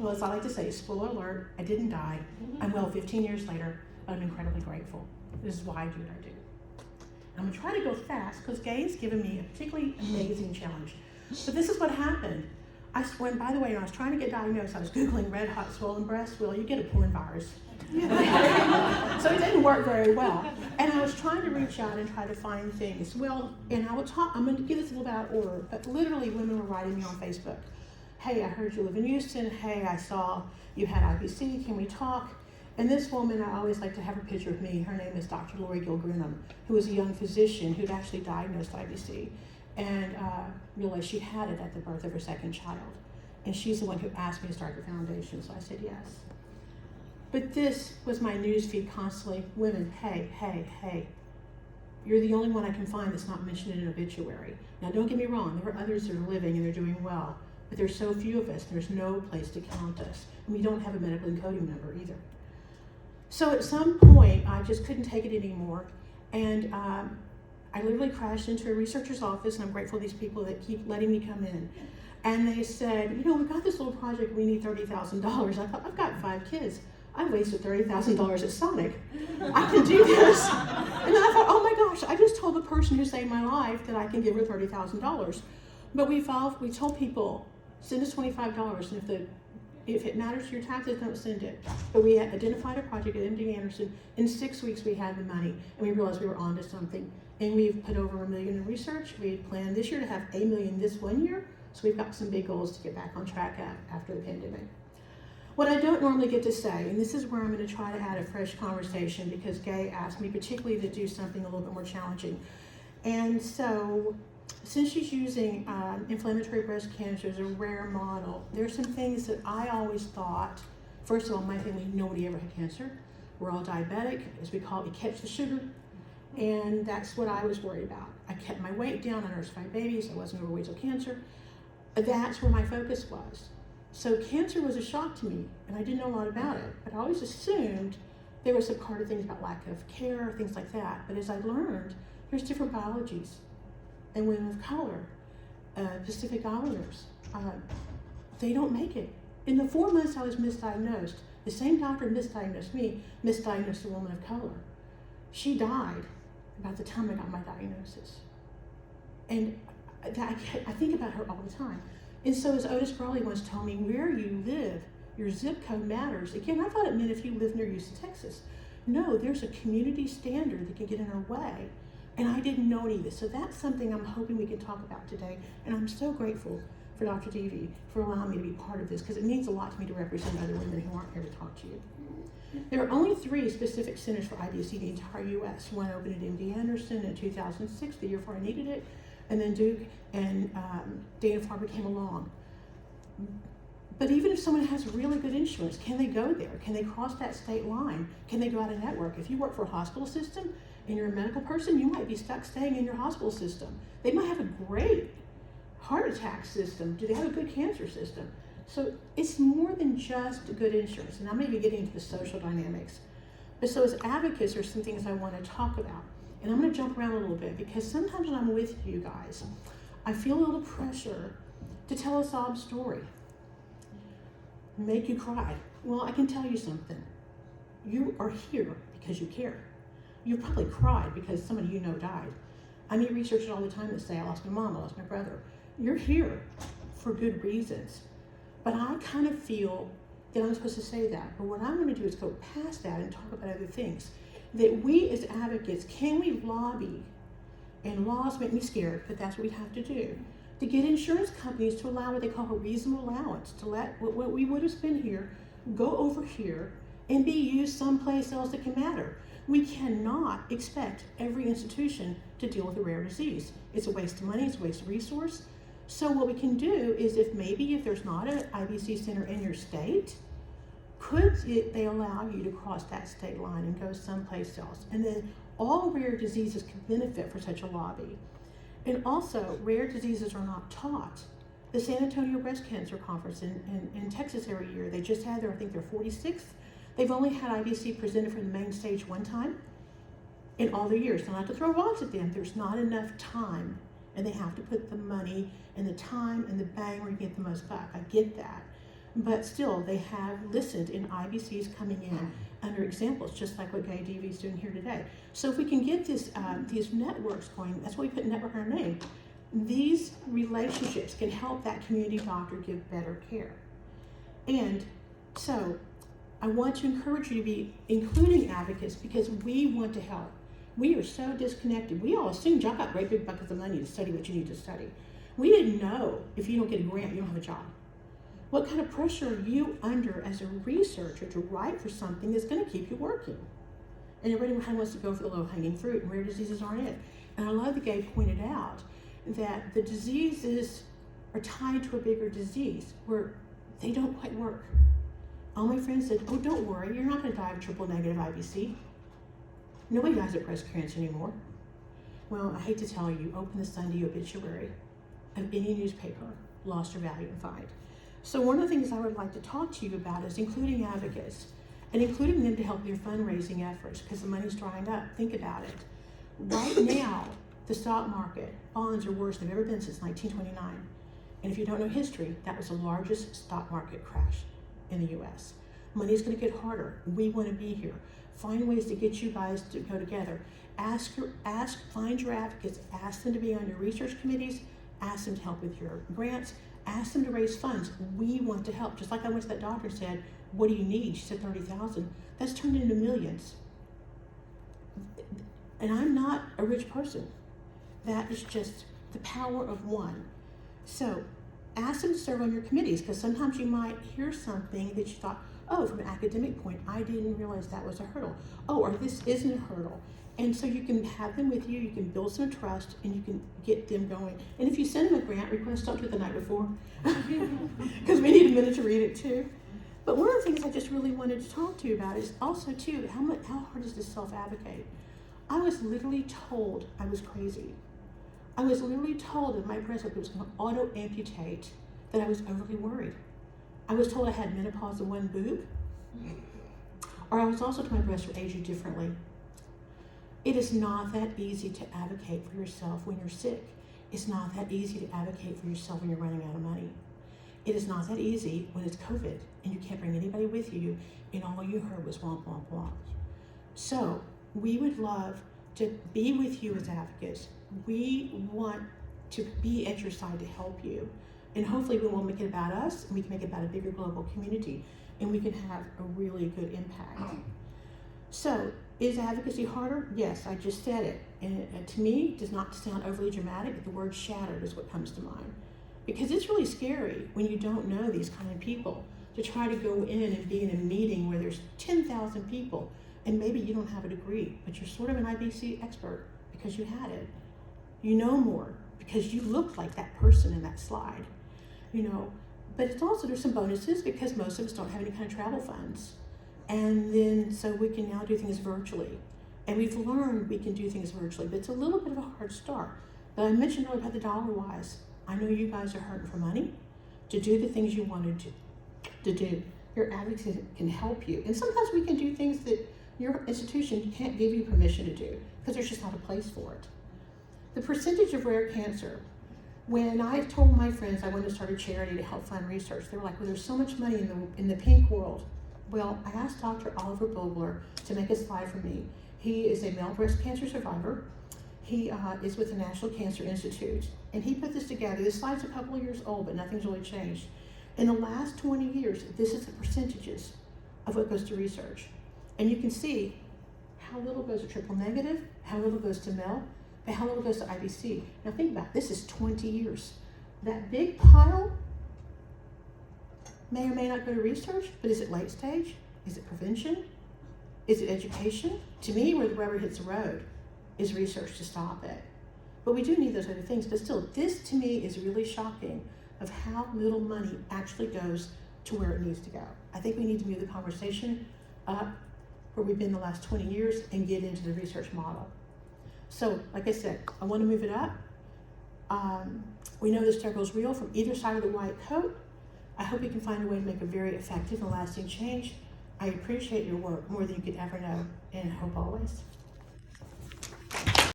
Well, as I like to say, spoiler alert, I didn't die. I'm well 15 years later, but I'm incredibly grateful. This is why I do what I do. I'm gonna try to go fast because Gay's given me a particularly amazing challenge. But this is what happened. By the way, when I was trying to get diagnosed, I was Googling red hot swollen breast. Well, you get a porn virus. So it didn't work very well. And I was trying to reach out and try to find things. Well, and I'm going to give this a little bit out of order, but literally women were writing me on Facebook. Hey, I heard you live in Houston. Hey, I saw you had IBC. Can we talk? And this woman, I always like to have her picture of me. Her name is Dr. Lori Gilgrenham, who was a young physician who'd actually diagnosed IBC and realized she had it at the birth of her second child. And she's the one who asked me to start the foundation, so I said yes. But this was my news feed constantly. Women, hey, hey, hey. You're the only one I can find that's not mentioned in an obituary. Now don't get me wrong, there are others that are living and they're doing well, but there's so few of us, there's no place to count us. And we don't have a medical encoding number either. So at some point, I just couldn't take it anymore. And I literally crashed into a researcher's office, and I'm grateful to these people that keep letting me come in. And they said, you know, we've got this little project, we need $30,000. I thought, I've got 5 kids. I wasted $30,000 at Sonic. I can do this. And then I thought, oh my gosh, I just told the person who saved my life that I can give her $30,000. But we told people, send us $25, and if it matters to your taxes, don't send it. But we had identified a project at MD Anderson. In 6 weeks, we had the money, and we realized we were onto something. And we've put over $1 million in research. We planned this year to have $1 million this 1 year. So we've got some big goals to get back on track after the pandemic. What I don't normally get to say, and this is where I'm going to try to add a fresh conversation because Gay asked me particularly to do something a little bit more challenging. And so, since she's using inflammatory breast cancer as a rare model, there's some things that I always thought, first of all, my family, nobody ever had cancer. We're all diabetic, as we call it, we catch the sugar. And that's what I was worried about. I kept my weight down, I nursed 5 babies, I wasn't overweight till cancer. That's where my focus was. So cancer was a shock to me, and I didn't know a lot about it, but I always assumed there was some part of things about lack of care, things like that. But as I learned, there's different biologies. And women of color, Pacific Islanders, they don't make it. In the 4 months I was misdiagnosed, the same doctor misdiagnosed me, misdiagnosed a woman of color. She died about the time I got my diagnosis. And I think about her all the time. And so as Otis Brawley once told me, where you live, your zip code matters. Again, I thought it meant if you live near Houston, Texas. No, there's a community standard that can get in our way. And I didn't know any of this. So that's something I'm hoping we can talk about today. And I'm so grateful for Dr. Devi for allowing me to be part of this because it means a lot to me to represent other women who aren't here to talk to you. There are only 3 specific centers for IBC in the entire U.S. One opened at MD Anderson in 2006, the year before I needed it. And then Duke and Dana-Farber came along. But even if someone has really good insurance, can they go there? Can they cross that state line? Can they go out of network? If you work for a hospital system and you're a medical person, you might be stuck staying in your hospital system. They might have a great heart attack system. Do they have a good cancer system? So it's more than just good insurance. And I'm maybe getting into the social dynamics. But so as advocates, there's some things I want to talk about. And I'm going to jump around a little bit because sometimes when I'm with you guys, I feel a little pressure to tell a sob story, make you cry. Well, I can tell you something. You are here because you care. You've probably cried because somebody you know died. I meet researchers all the time that say, I lost my mom, I lost my brother. You're here for good reasons. But I kind of feel that I'm supposed to say that. But what I'm going to do is go past that and talk about other things. That we as advocates, can we lobby, and laws make me scared, but that's what we have to do, to get insurance companies to allow what they call a reasonable allowance, to let what we would have spent here go over here and be used someplace else that can matter. We cannot expect every institution to deal with a rare disease. It's a waste of money, it's a waste of resource. So what we can do is if there's not an IBC center in your state, they allow you to cross that state line and go someplace else? And then all rare diseases can benefit for such a lobby. And also, rare diseases are not taught. The San Antonio Breast Cancer Conference in Texas every year, they just had I think their 46th. They've only had IBC presented from the main stage 1 time in all the years. So not to throw rocks at them, there's not enough time. And they have to put the money and the time and the bang where you get the most back. I get that. But still, they have listened, and IBC's coming in under examples, just like what Gay DV is doing here today. So if we can get this, these networks going, that's why we put network in our name. These relationships can help that community doctor give better care. And so I want to encourage you to be including advocates because we want to help. We are so disconnected. We all assumed y'all got great big buckets of money to study what you need to study. We didn't know if you don't get a grant, you don't have a job. What kind of pressure are you under as a researcher to write for something that's going to keep you working? And everybody kind of wants to go for the low-hanging fruit, and rare diseases aren't it. And I love that Gabe pointed out that the diseases are tied to a bigger disease where they don't quite work. All my friends said, oh, don't worry, you're not going to die of triple negative IBC. Nobody dies of breast cancer anymore. Well, I hate to tell you, open the Sunday obituary of any newspaper, lost your value and find. So one of the things I would like to talk to you about is including advocates and including them to help your fundraising efforts because the money's drying up. Think about it. Right now, the stock market, bonds are worse than they've ever been since 1929. And if you don't know history, that was the largest stock market crash in the US. Money's gonna get harder. We wanna be here. Find ways to get you guys to go together. Find your advocates, ask them to be on your research committees, ask them to help with your grants, ask them to raise funds. We want to help. Just like I went to that doctor and said, what do you need? She said 30,000. That's turned into millions. And I'm not a rich person. That is just the power of one. So ask them to serve on your committees because sometimes you might hear something that you thought, oh, from an academic point, I didn't realize that was a hurdle. Oh, or this isn't a hurdle. And so you can have them with you, you can build some trust, and you can get them going. And if you send them a grant request, don't do it the night before, because we need a minute to read it too. But one of the things I just really wanted to talk to you about is also too, how hard is to self-advocate? I was literally told I was crazy. I was literally told that my breast was going to auto-amputate, that I was overly worried. I was told I had menopause in one boob, or I was also told my breasts were aging differently. It is not that easy to advocate for yourself when you're sick. It's not that easy to advocate for yourself when you're running out of money. It is not that easy when it's COVID and you can't bring anybody with you and all you heard was womp, womp, womp. So we would love to be with you as advocates. We want to be at your side to help you. And hopefully we won't make it about us and we can make it about a bigger global community and we can have a really good impact. So, is advocacy harder? Yes, I just said it. And to me, it does not sound overly dramatic, but the word shattered is what comes to mind. Because it's really scary when you don't know these kind of people to try to go in and be in a meeting where there's 10,000 people and maybe you don't have a degree, but you're sort of an IBC expert because you had it. You know more because you look like that person in that slide, you know. But it's also, there's some bonuses because most of us don't have any kind of travel funds. And then, so we can now do things virtually. And we've learned we can do things virtually, but it's a little bit of a hard start. But I mentioned earlier about the dollar-wise. I know you guys are hurting for money to do the things you wanted to do. Your advocates can help you. And sometimes we can do things that your institution can't give you permission to do because there's just not a place for it. The percentage of rare cancer. When I told my friends I wanted to start a charity to help fund research, they were like, well, there's so much money in the pink world. Well, I asked Dr. Oliver Bogler to make a slide for me. He is a male breast cancer survivor. He is with the National Cancer Institute, and he put this together. This slide's a couple of years old, but nothing's really changed. In the last 20 years, this is the percentages of what goes to research. And you can see how little goes to triple negative, how little goes to male, and how little goes to IBC. Now think about it, this is 20 years. That big pile may or may not go to research, but is it late stage? Is it prevention? Is it education? To me, where the rubber hits the road is research to stop it. But we do need those other things. But still, this to me is really shocking of how little money actually goes to where it needs to go. I think we need to move the conversation up where we've been the last 20 years and get into the research model. So, like I said, I want to move it up. We know this struggle is real from either side of the white coat. I hope you can find a way to make a very effective and lasting change. I appreciate your work more than you could ever know, and hope always.